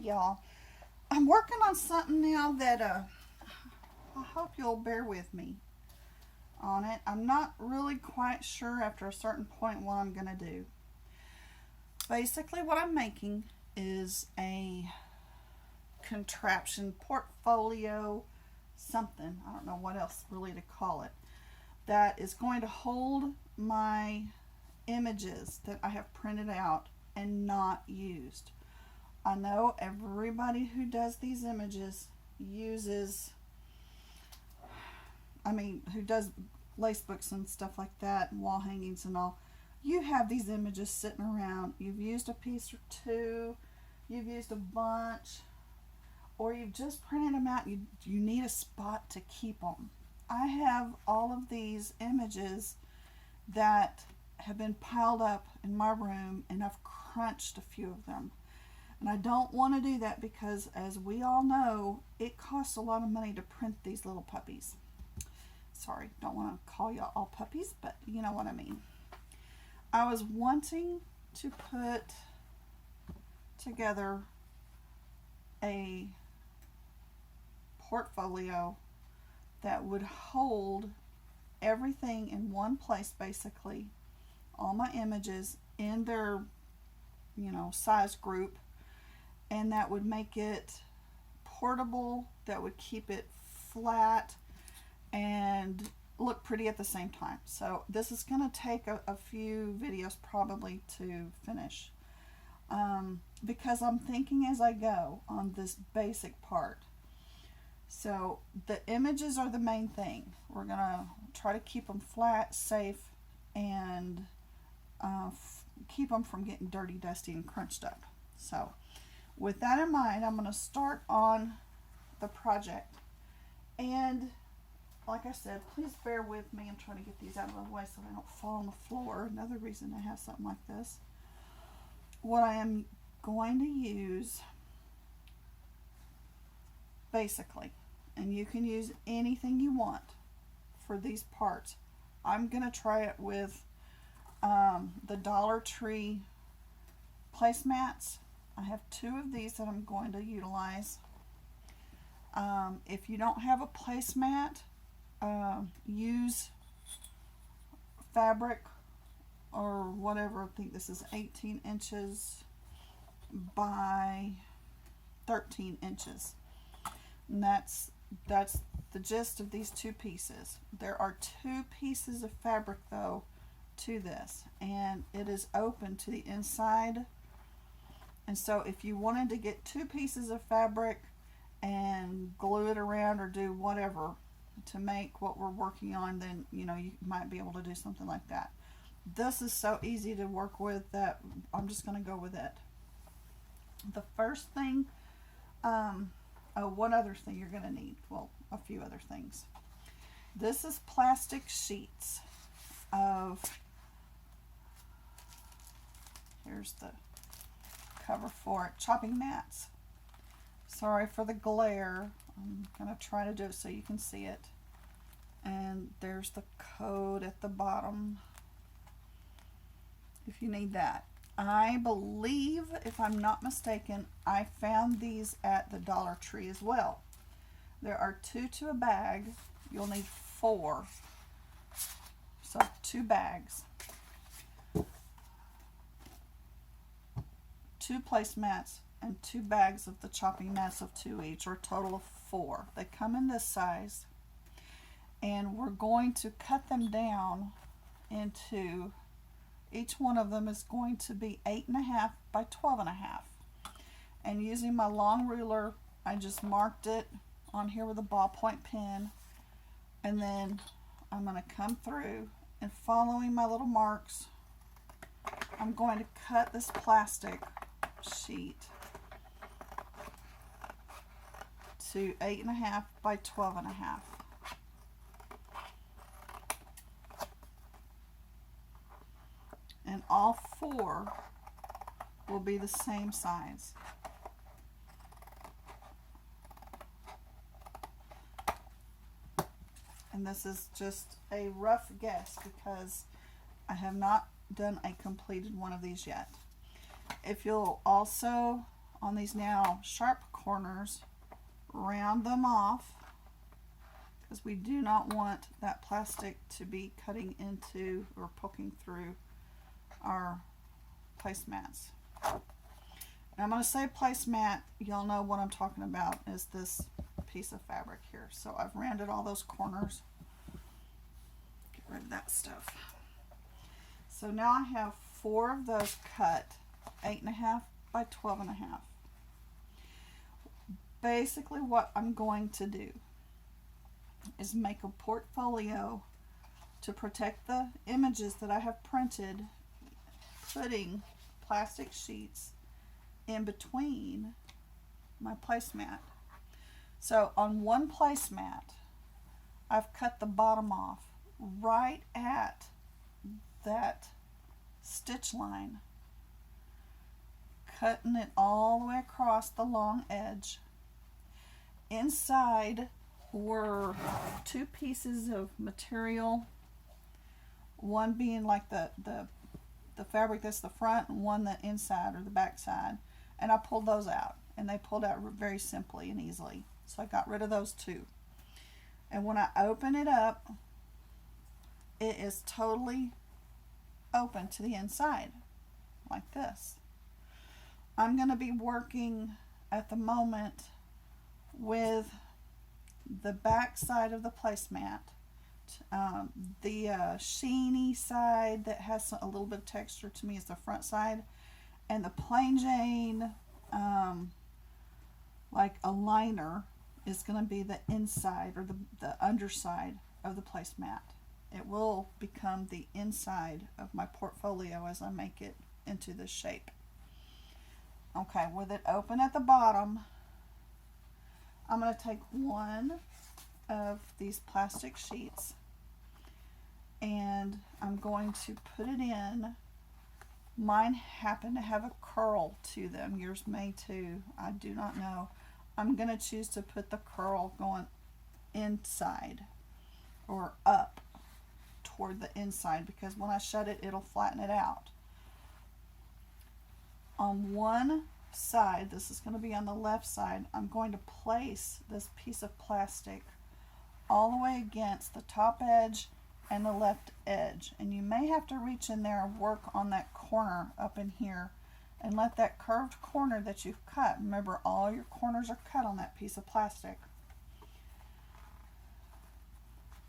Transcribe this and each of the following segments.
y'all. I'm working on something now that I hope you'll bear with me on it. I'm not really quite sure after a certain point what I'm going to do. Basically, what I'm making is a contraption portfolio something. I don't know what else really to call it. That is going to hold my images that I have printed out and not used. I know everybody who does these images uses, who does lace books and stuff like that, and wall hangings and all. You have these images sitting around. You've used a piece or two, you've used a bunch, or you've just printed them out. You need a spot to keep them. I have all of these images that have been piled up in my room, and I've crunched a few of them. And I don't want to do that because, as we all know, it costs a lot of money to print these little puppies. Sorry, don't want to call y'all all puppies, but you know what I mean. I was wanting to put together a portfolio that would hold everything in one place, basically, all my images in their, size group, and that would make it portable, that would keep it flat and look pretty at the same time. So this is going to take a few videos probably to finish, because I'm thinking as I go on this basic part. So the images are the main thing. We're going to try to keep them flat, safe, and keep them from getting dirty, dusty, and crunched up. So with that in mind, I'm going to start on the project. And like I said, please bear with me. I'm trying to get these out of the way so they don't fall on the floor. Another reason to have something like this. What I am going to use, basically, and you can use anything you want for these parts. I'm going to try it with the Dollar Tree placemats. I have 2 of these that I'm going to utilize. If you don't have a placemat, use fabric or whatever. I think this is 18 inches by 13 inches. And that's the gist of these 2 pieces. There are 2 pieces of fabric though to this, and it is open to the inside. And so if you wanted to get 2 pieces of fabric and glue it around or do whatever to make what we're working on, then you might be able to do something like that. This is so easy to work with that I'm just going to go with it. The first thing, one other thing you're going to need, well, a few other things. This is plastic sheets of, here's the cover for it, chopping mats. Sorry for the glare. I'm going to try to do it so you can see it. And there's the code at the bottom if you need that. I believe, if I'm not mistaken, I found these at the Dollar Tree as well. There are 2 to a bag. You'll need 4. So 2 bags. 2 placemats and 2 bags of the chopping mats of 2 each, or a total of 4. They come in this size, and we're going to cut them down into, each one of them is going to be 8.5 by 12.5. And using my long ruler, I just marked it on here with a ballpoint pen, and then I'm going to come through and, following my little marks, I'm going to cut this plastic sheet to 8.5 by 12.5. And all 4 will be the same size. And this is just a rough guess because I have not done a completed one of these yet. If you'll also on these now sharp corners, round them off, because we do not want that plastic to be cutting into or poking through our placemats. And I'm going to say placemat, y'all know what I'm talking about, is this piece of fabric here. So I've rounded all those corners. Get rid of that stuff. So now I have 4 of those cut, 8.5 by 12.5. Basically what I'm going to do is make a portfolio to protect the images that I have printed, putting plastic sheets in between my placemat. So on one placemat, I've cut the bottom off right at that stitch line, cutting it all the way across the long edge. Inside were 2 pieces of material, one being like the fabric that's the front, and one the inside or the back side, and I pulled those out, and they pulled out very simply and easily. So I got rid of those 2. And when I open it up, it is totally open to the inside, like this. I'm going to be working at the moment with the back side of the placemat, the sheeny side that has a little bit of texture to me is the front side, and the plain Jane like a liner is going to be the inside or the underside of the placemat. It will become the inside of my portfolio as I make it into this shape. Okay, with it open at the bottom, I'm going to take one of these plastic sheets and I'm going to put it in. Mine happen to have a curl to them. Yours may too. I do not know. I'm going to choose to put the curl going inside or up toward the inside, because when I shut it, it'll flatten it out. On one side, this is going to be on the left side, I'm going to place this piece of plastic all the way against the top edge and the left edge, and you may have to reach in there and work on that corner up in here and let that curved corner that you've cut, remember all your corners are cut on that piece of plastic,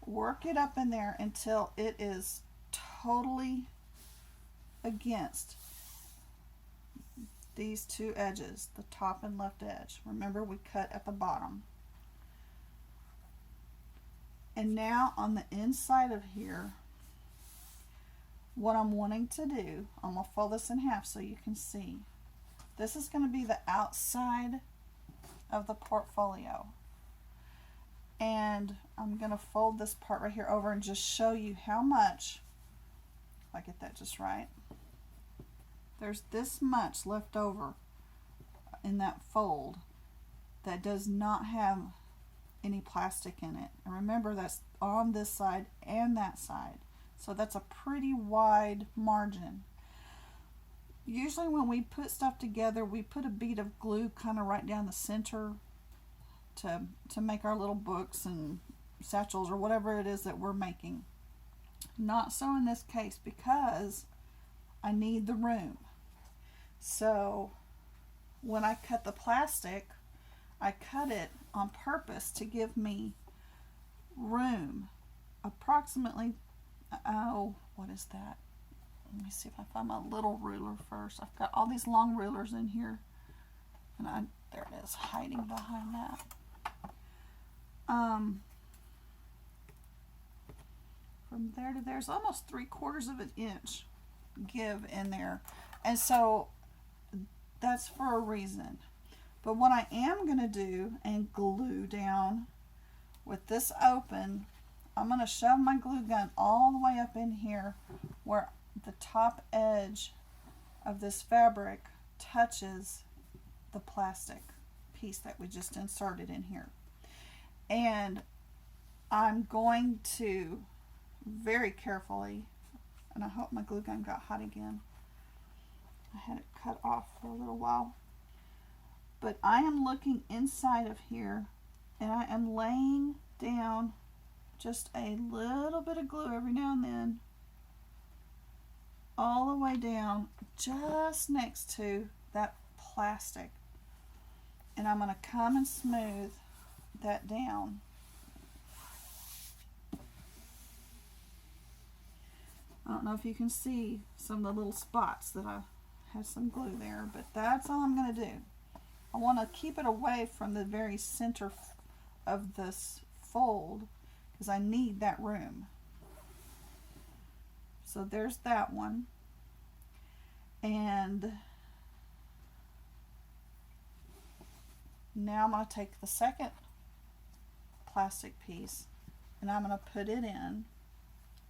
work it up in there until it is totally against these 2 edges, the top and left edge. Remember, we cut at the bottom. And now on the inside of here, what I'm wanting to do, I'm going to fold this in half so you can see. This is going to be the outside of the portfolio. And I'm going to fold this part right here over and just show you how much, if I get that just right, there's this much left over in that fold that does not have any plastic in it. And remember, that's on this side and that side. So that's a pretty wide margin. Usually when we put stuff together, we put a bead of glue kind of right down the center to make our little books and satchels or whatever it is that we're making. Not so in this case, because I need the room. So when I cut the plastic, I cut it on purpose to give me room. Approximately, oh, what is that? Let me see if I find my little ruler first. I've got all these long rulers in here, and there it is, hiding behind that. From there to there's almost 3/4 of an inch give in there, and so that's for a reason. But what I am going to do and glue down with this open, I'm going to shove my glue gun all the way up in here where the top edge of this fabric touches the plastic piece that we just inserted in here. And I'm going to very carefully, and I hope my glue gun got hot again. I had it cut off for a little while. But I am looking inside of here, and I am laying down just a little bit of glue every now and then, all the way down just next to that plastic. And I'm going to come and smooth that down. I don't know if you can see some of the little spots that I have some glue there, but that's all I'm going to do. I want to keep it away from the very center of this fold because I need that room. So there's that one. And now I'm going to take the second plastic piece and I'm going to put it in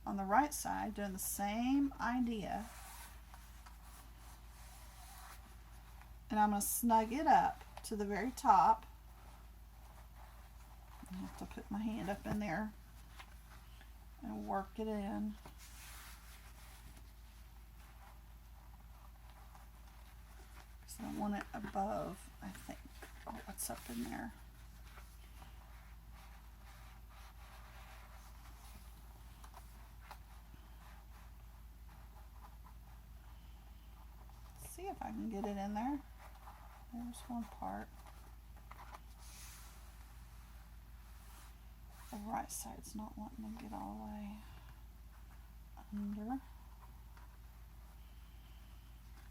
on the right side, doing the same idea. And I'm going to snug it up to the very top. I have to put my hand up in there and work it in. Because I want it above, I think. Oh, what's up in there? See if I can get it in there. There's one part. The right side's not wanting to get all the way under.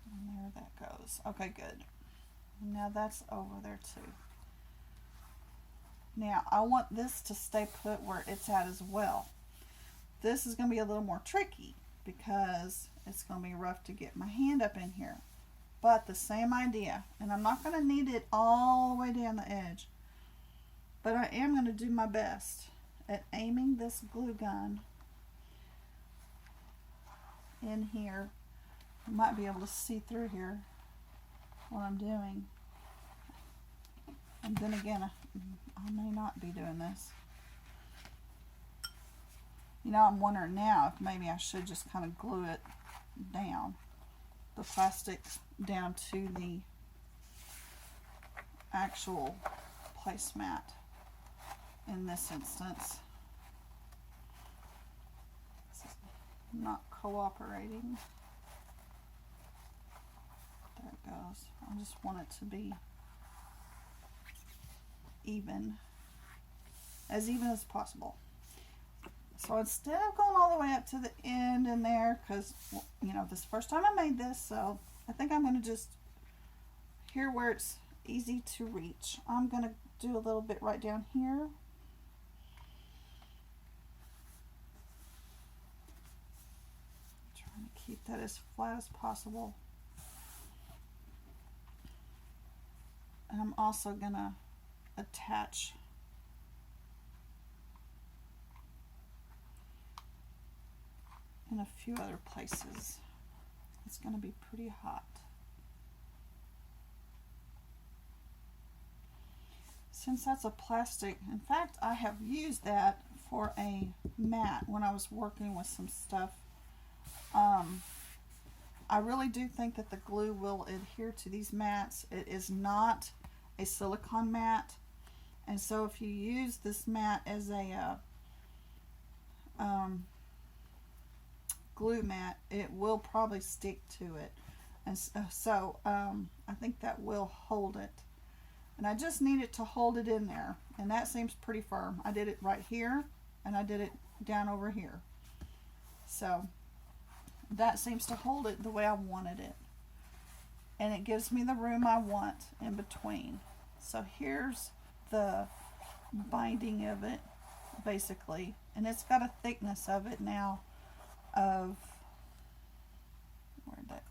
And there that goes. Okay, good. Now that's over there too. Now I want this to stay put where it's at as well. This is going to be a little more tricky because it's going to be rough to get my hand up in here. But the same idea, and I'm not going to knead it all the way down the edge, but I am going to do my best at aiming this glue gun in here. You might be able to see through here what I'm doing. And then again, I may not be doing this. You know, I'm wondering now if maybe I should just kind of glue it down, the plastic down to the actual placemat in this instance. This is not cooperating. There it goes. I just want it to be even as possible. So instead of going all the way up to the end in there, because, you know, this is the first time I made this, so I think I'm going to just, here where it's easy to reach, I'm going to do a little bit right down here. Trying to keep that as flat as possible. And I'm also going to attach in a few other places. It's going to be pretty hot. Since that's a plastic, in fact, I have used that for a mat when I was working with some stuff. I really do think that the glue will adhere to these mats. It is not a silicone mat, and so if you use this mat as a glue mat, it will probably stick to it, and so I think that will hold it. And I just need it to hold it in there, and that seems pretty firm. I did it right here, and I did it down over here, so that seems to hold it the way I wanted it, and it gives me the room I want in between. So here's the binding of it, basically, and it's got a thickness of it now of, where'd that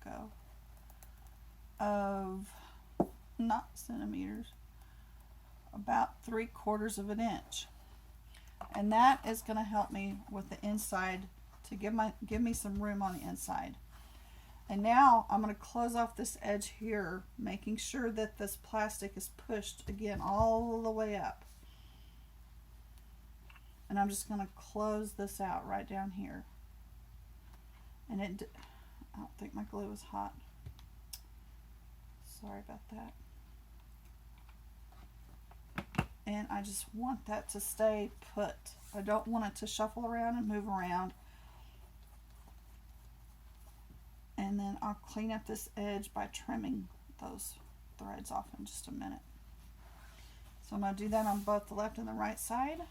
go, of, not centimeters, about 3/4 of an inch, and that is going to help me with the inside to give me some room on the inside. And now I'm going to close off this edge here, making sure that this plastic is pushed again all the way up. And I'm just going to close this out right down here. And I don't think my glue is hot. Sorry about that. and I just want that to stay put. I don't want it to shuffle around and move around. And then I'll clean up this edge by trimming those threads off in just a minute. So I'm going to do that on both the left and the right side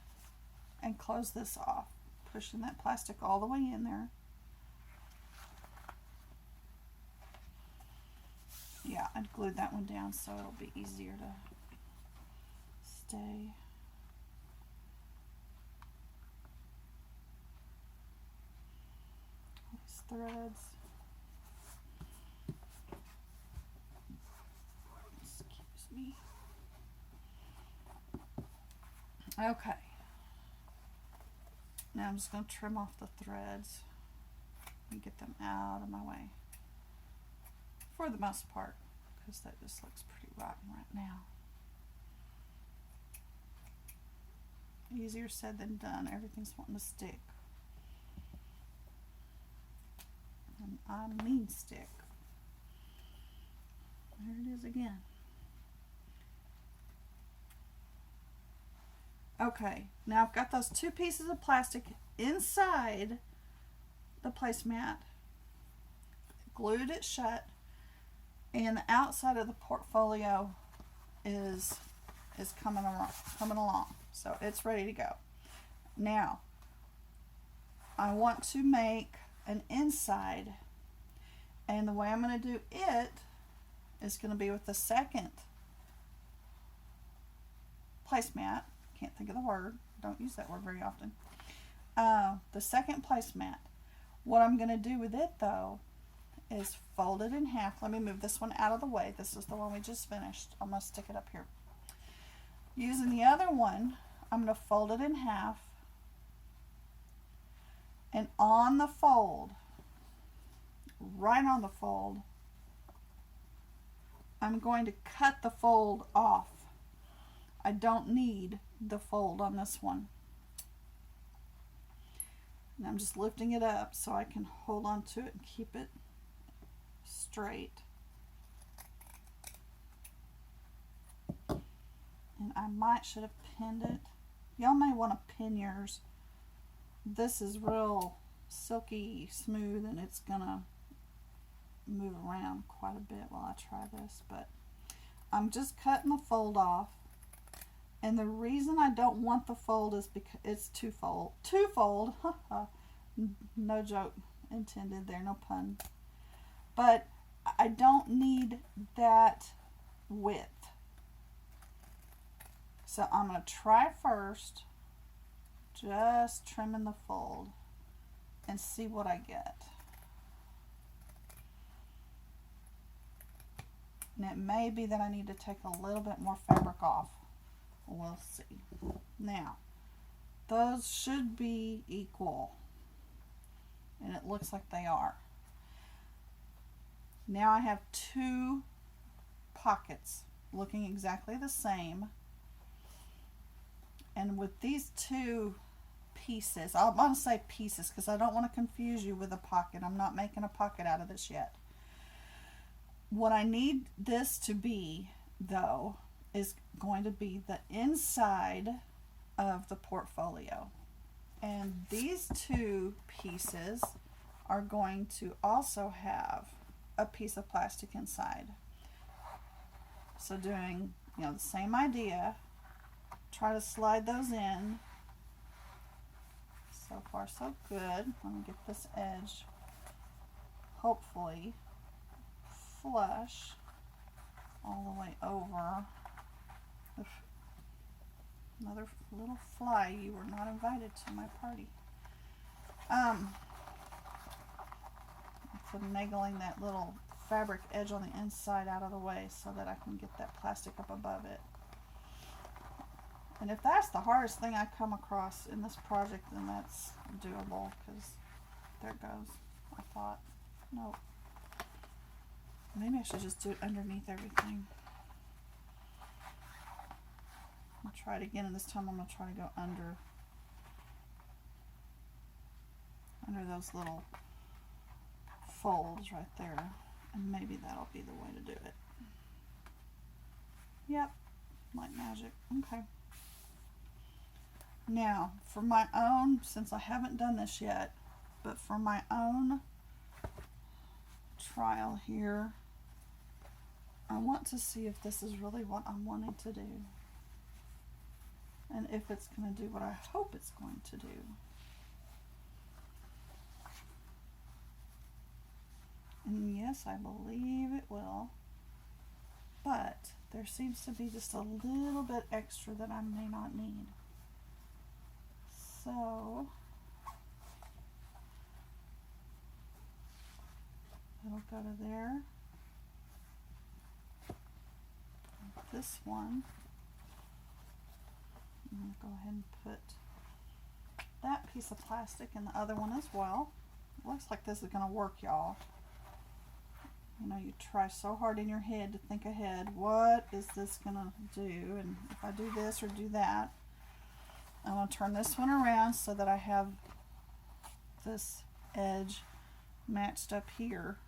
and close this off, pushing that plastic all the way in there. Yeah, I'd glued that one down so it'll be easier to stay. These threads. Excuse me. Okay. Now I'm just going to trim off the threads and get them out of my way. For the most part, because that just looks pretty rotten right now. Easier said than done. Everything's wanting to stick. And I mean stick. There it is again. Okay, now I've got those two pieces of plastic inside the placemat. Glued it shut. And the outside of the portfolio is coming along. So it's ready to go. Now, I want to make an inside. And the way I'm going to do it is going to be with the second placemat. Can't think of the word. Don't use that word very often. The second placemat. What I'm going to do with it, though, is fold it in half. Let me move this one out of the way. This is the one we just finished. I'm going to stick it up here. Using the other one, I'm going to fold it in half. And on the fold, right on the fold, I'm going to cut the fold off. I don't need the fold on this one. And I'm just lifting it up so I can hold on to it and keep it straight. And I should have pinned it. Y'all may want to pin yours. This is real silky smooth and it's gonna move around quite a bit while I try this, but I'm just cutting the fold off. And the reason I don't want the fold is because it's twofold. No joke intended there, no pun. But I don't need that width. So I'm going to try first, just trimming the fold and see what I get. And it may be that I need to take a little bit more fabric off. We'll see. Now, those should be equal. And it looks like they are. Now I have two pockets looking exactly the same. And with these two pieces, I want to say pieces because I don't want to confuse you with a pocket. I'm not making a pocket out of this yet. What I need this to be, though, is going to be the inside of the portfolio. And these two pieces are going to also have a piece of plastic inside. So doing, the same idea, try to slide those in. So far so good. Let me get this edge hopefully flush all the way over. Another little fly, you were not invited to my party. Finagling that little fabric edge on the inside out of the way so that I can get that plastic up above it. And if that's the hardest thing I come across in this project, then that's doable, because there it goes. I thought, nope. Maybe I should just do it underneath everything. I'll try it again, and this time I'm going to try to go under those little folds right there, and maybe that'll be the way to do it. Yep, like magic. Okay. Now, for my own, since I haven't done this yet, but for my own trial here, I want to see if this is really what I'm wanting to do. And if it's going to do what I hope it's going to do. And yes, I believe it will. But there seems to be just a little bit extra that I may not need. So it'll go to there. This one, I'm going to go ahead and put that piece of plastic in the other one as well. It looks like this is going to work, y'all. You know, you try so hard in your head to think ahead. What is this going to do? And if I do this or do that, I'm going to turn this one around so that I have this edge matched up here.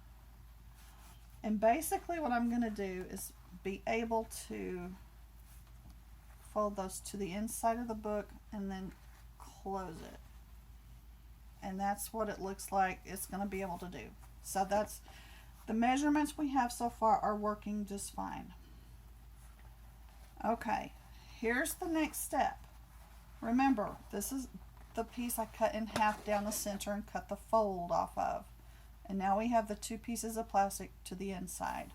And basically what I'm going to do is be able to fold those to the inside of the book and then close it. And that's what it looks like it's going to be able to do. So that's the measurements we have so far are working just fine. Okay, here's the next step. Remember, this is the piece I cut in half down the center and cut the fold off of. And now we have the two pieces of plastic to the inside.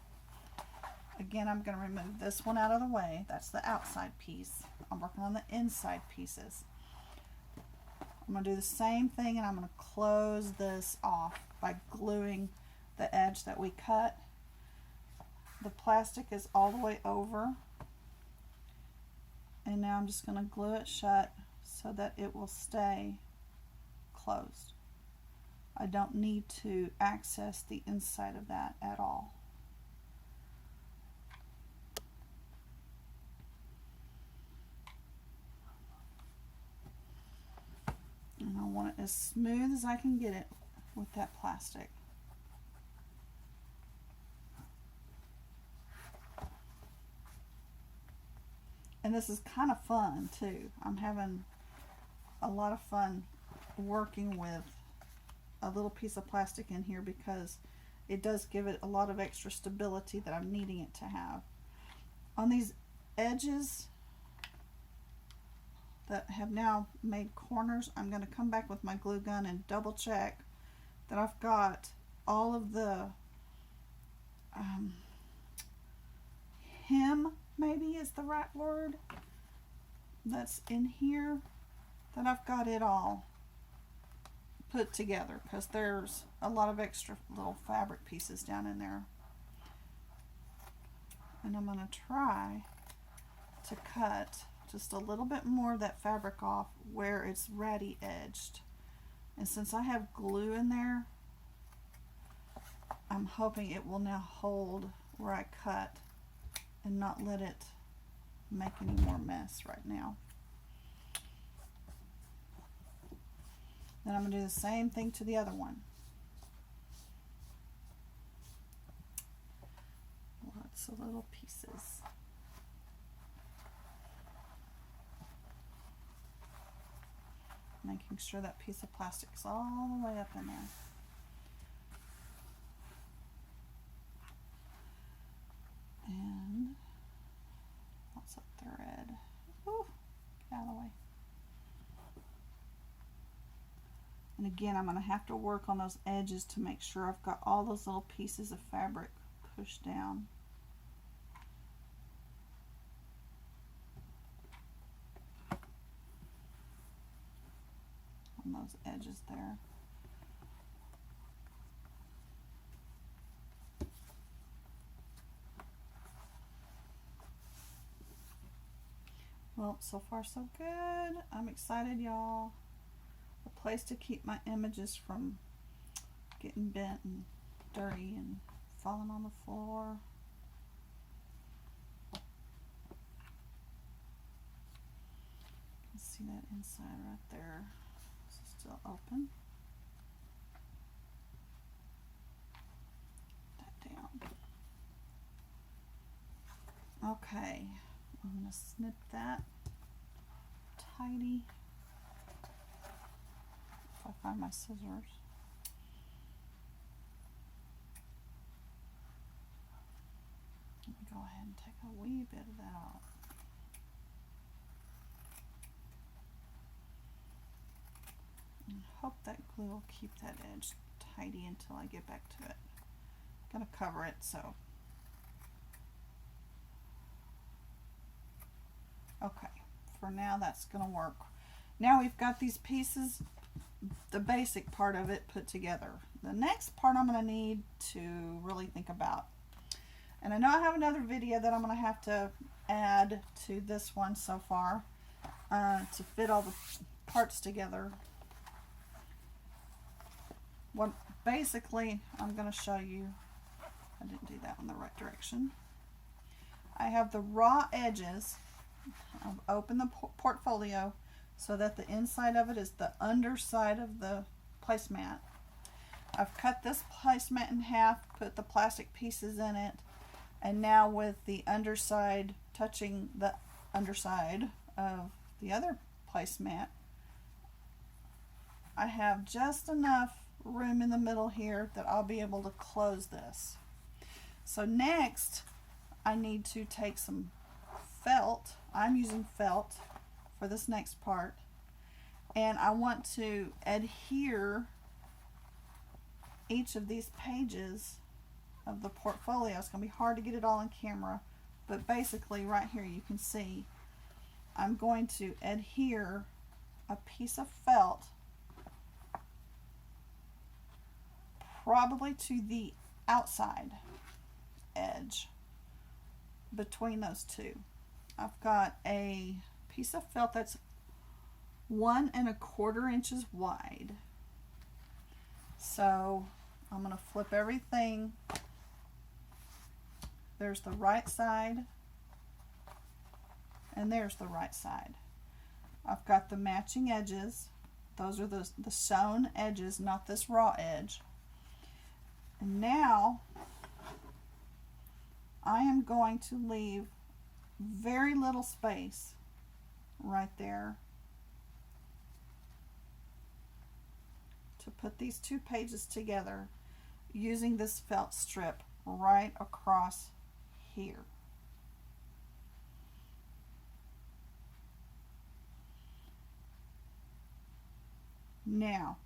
Again, I'm going to remove this one out of the way. That's the outside piece. I'm working on the inside pieces. I'm going to do the same thing, and I'm going to close this off by gluing the edge that we cut. The plastic is all the way over. And now I'm just going to glue it shut so that it will stay closed. I don't need to access the inside of that at all. And I want it as smooth as I can get it with that plastic. And this is kind of fun too. I'm having a lot of fun working with a little piece of plastic in here because it does give it a lot of extra stability that I'm needing it to have. On these edges that have now made corners, I'm going to come back with my glue gun and double check that I've got all of the hem, maybe is the right word, that's in here, that I've got it all put together, because there's a lot of extra little fabric pieces down in there. And I'm going to try to cut just a little bit more of that fabric off where it's ratty edged. And since I have glue in there, I'm hoping it will now hold where I cut and not let it make any more mess right now. Then I'm going to do the same thing to the other one. Lots of little pieces. Making sure that piece of plastic's all the way up in there. And lots of thread. Ooh, get out of the way. And again, I'm going to have to work on those edges to make sure I've got all those little pieces of fabric pushed down. On those edges there. Well, so far so good. I'm excited, y'all. A place to keep my images from getting bent and dirty and falling on the floor. You can see that inside right there. It's still open. Put that down. Okay, I'm going to snip that tidy. I find my scissors. Let me go ahead and take a wee bit of that off. And hope that glue will keep that edge tidy until I get back to it. I'm going to cover it so. Okay, for now that's going to work. Now we've got these pieces, the basic part of it put together. The next part I'm going to need to really think about. And I know I have another video that I'm going to have to add to this one so far to fit all the parts together. What basically I'm going to show you, I didn't do that in the right direction. I have the raw edges. I've opened the portfolio so that the inside of it is the underside of the placemat. I've cut this placemat in half, put the plastic pieces in it, and now with the underside touching the underside of the other placemat, I have just enough room in the middle here that I'll be able to close this. So next I need to take some felt. I'm using felt for this next part, and I want to adhere each of these pages of the portfolio. It's going to be hard to get it all on camera, but basically right here you can see I'm going to adhere a piece of felt probably to the outside edge between those two. I've got a piece of felt that's 1 1/4 inches wide. So I'm going to flip everything. There's the right side, and there's the right side. I've got the matching edges. Those are the sewn edges, not this raw edge. And now I am going to leave very little space right there to put these two pages together using this felt strip right across here. Now,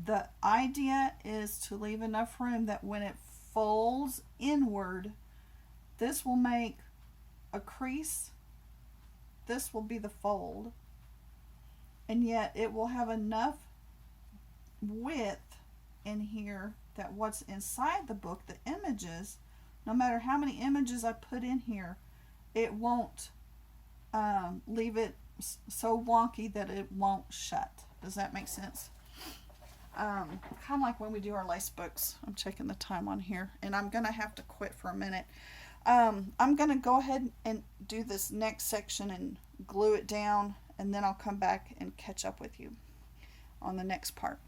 the idea is to leave enough room that when it folds inward, this will make a crease. This will be the fold, and yet it will have enough width in here that what's inside the book, the images, no matter how many images I put in here, it won't leave it so wonky that it won't shut. Does that make sense? Kind of like when we do our lace books. I'm checking the time on here, and I'm gonna have to quit for a minute. I'm gonna go ahead and do this next section and glue it down, and then I'll come back and catch up with you on the next part.